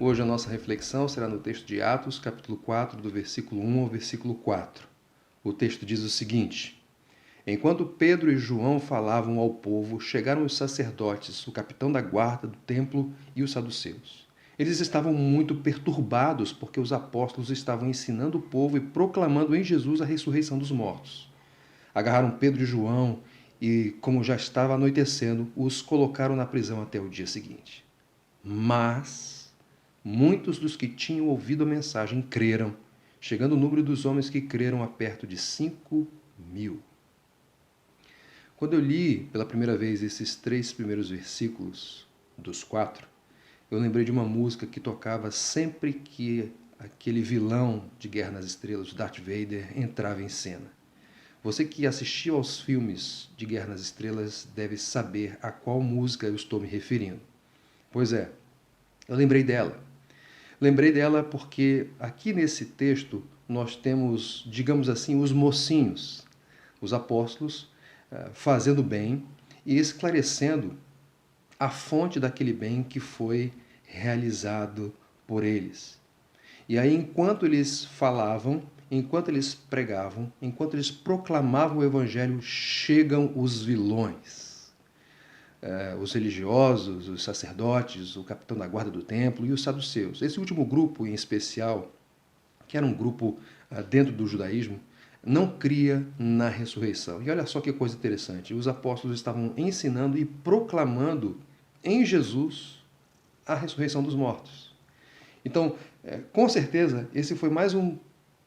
Hoje a nossa reflexão será no texto de Atos, capítulo 4, do versículo 1 ao versículo 4. O texto diz o seguinte: Enquanto Pedro e João falavam ao povo, chegaram os sacerdotes, o capitão da guarda do templo e os saduceus. Eles estavam muito perturbados porque os apóstolos estavam ensinando o povo e proclamando em Jesus a ressurreição dos mortos. Agarraram Pedro e João e, como já estava anoitecendo, os colocaram na prisão até o dia seguinte. Mas muitos dos que tinham ouvido a mensagem creram, chegando o número dos homens que creram a perto de 5.000. Quando eu li pela primeira vez esses 3 primeiros versículos dos 4, eu lembrei de uma música que tocava sempre que aquele vilão de Guerra nas Estrelas, Darth Vader, entrava em cena. Você que assistiu aos filmes de Guerra nas Estrelas deve saber a qual música eu estou me referindo. Pois é, eu lembrei dela. Lembrei dela porque aqui nesse texto nós temos, digamos assim, os mocinhos, os apóstolos, fazendo bem e esclarecendo a fonte daquele bem que foi realizado por eles. E aí, enquanto eles falavam, enquanto eles pregavam, enquanto eles proclamavam o evangelho, chegam os vilões. Os religiosos, os sacerdotes, o capitão da guarda do templo e os saduceus. Esse último grupo em especial, que era um grupo dentro do judaísmo, não cria na ressurreição. E olha só que coisa interessante, os apóstolos estavam ensinando e proclamando em Jesus a ressurreição dos mortos. Então, com certeza, esse foi mais um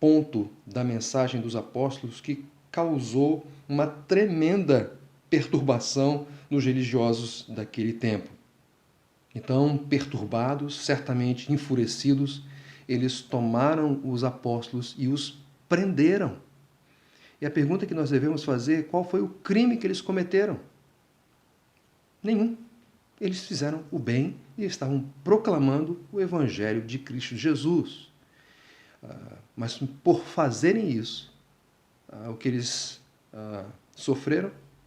ponto da mensagem dos apóstolos que causou uma tremenda perturbação nos religiosos daquele tempo. Então, perturbados, certamente enfurecidos, eles tomaram os apóstolos e os prenderam. E a pergunta que nós devemos fazer é: qual foi o crime que eles cometeram? Nenhum. Eles fizeram o bem e estavam proclamando o evangelho de Cristo Jesus. Mas por fazerem isso, o que eles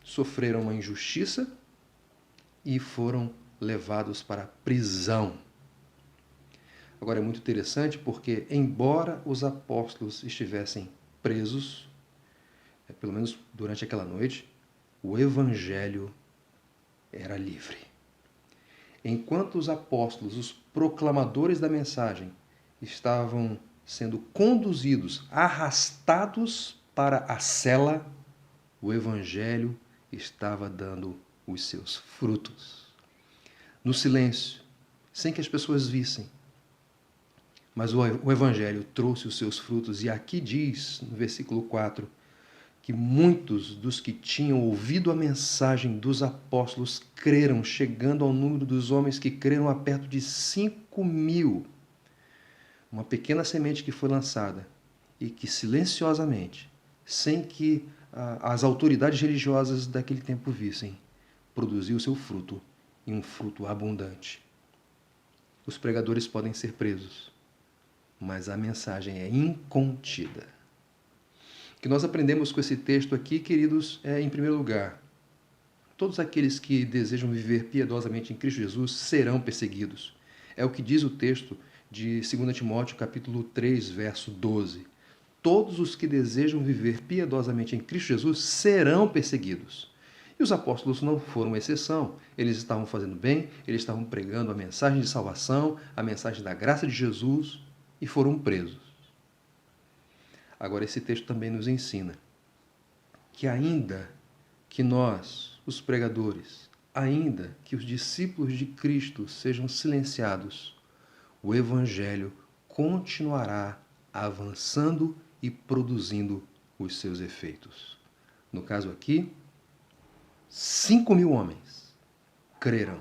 sofreram uma injustiça e foram levados para a prisão. Agora é muito interessante porque, embora os apóstolos estivessem presos, pelo menos durante aquela noite, o evangelho era livre. Enquanto os apóstolos, os proclamadores da mensagem, estavam sendo conduzidos, arrastados para a cela, o evangelho estava dando os seus frutos. No silêncio, sem que as pessoas vissem. Mas o evangelho trouxe os seus frutos, e aqui diz, no versículo 4, que muitos dos que tinham ouvido a mensagem dos apóstolos creram, chegando ao número dos homens que creram a perto de 5.000. Uma pequena semente que foi lançada e que silenciosamente, sem que as autoridades religiosas daquele tempo vissem, produziu seu fruto, e um fruto abundante. Os pregadores podem ser presos, mas a mensagem é incontida. O que nós aprendemos com esse texto aqui, queridos, é, em primeiro lugar, todos aqueles que desejam viver piedosamente em Cristo Jesus serão perseguidos. É o que diz o texto de 2 Timóteo, capítulo 3, verso 12. Todos os que desejam viver piedosamente em Cristo Jesus serão perseguidos. E os apóstolos não foram exceção. Eles estavam fazendo bem, eles estavam pregando a mensagem de salvação, a mensagem da graça de Jesus, e foram presos. Agora, esse texto também nos ensina que ainda que nós, os pregadores, ainda que os discípulos de Cristo sejam silenciados, o evangelho continuará avançando e produzindo os seus efeitos. No caso aqui, 5.000 homens creram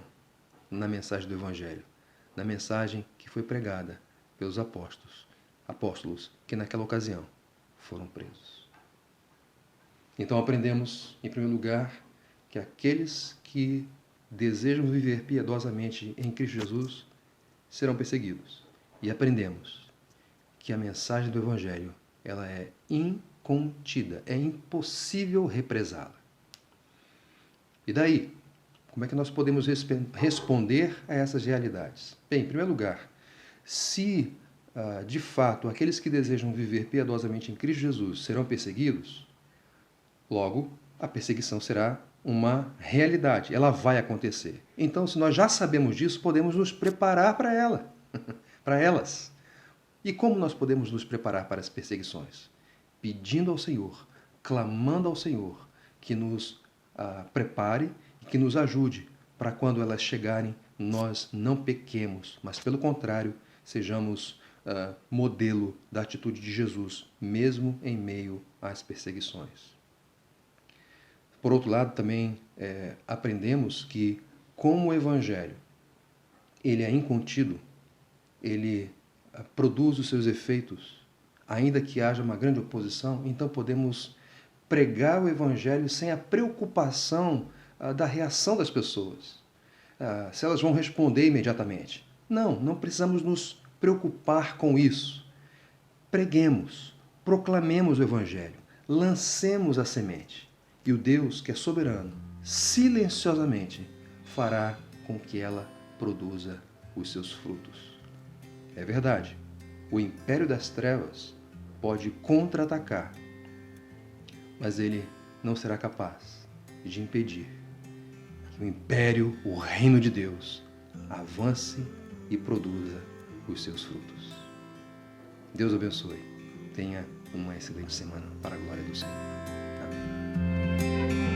na mensagem do evangelho, na mensagem que foi pregada pelos apóstolos que naquela ocasião foram presos. Então aprendemos, em primeiro lugar, que aqueles que desejam viver piedosamente em Cristo Jesus serão perseguidos. E aprendemos que a mensagem do evangelho, ela é incontida, é impossível represá-la. E daí, como é que nós podemos responder a essas realidades? Bem, em primeiro lugar, se de fato aqueles que desejam viver piedosamente em Cristo Jesus serão perseguidos, logo a perseguição será uma realidade, ela vai acontecer. Então, se nós já sabemos disso, podemos nos preparar para ela, para elas. E como nós podemos nos preparar para as perseguições? Pedindo ao Senhor, clamando ao Senhor que nos prepare e que nos ajude para quando elas chegarem, nós não pequemos, mas pelo contrário, sejamos modelo da atitude de Jesus, mesmo em meio às perseguições. Por outro lado, também aprendemos que, como o Evangelho ele é incontido, ele produz os seus efeitos, ainda que haja uma grande oposição, então podemos pregar o Evangelho sem a preocupação da reação das pessoas, se elas vão responder imediatamente. Não precisamos nos preocupar com isso. Preguemos, proclamemos o Evangelho, lancemos a semente. E o Deus, que é soberano, silenciosamente fará com que ela produza os seus frutos. É verdade, o império das trevas pode contra-atacar, mas ele não será capaz de impedir que o império, o reino de Deus, avance e produza os seus frutos. Deus abençoe. Tenha uma excelente semana para a glória do Senhor. Amém.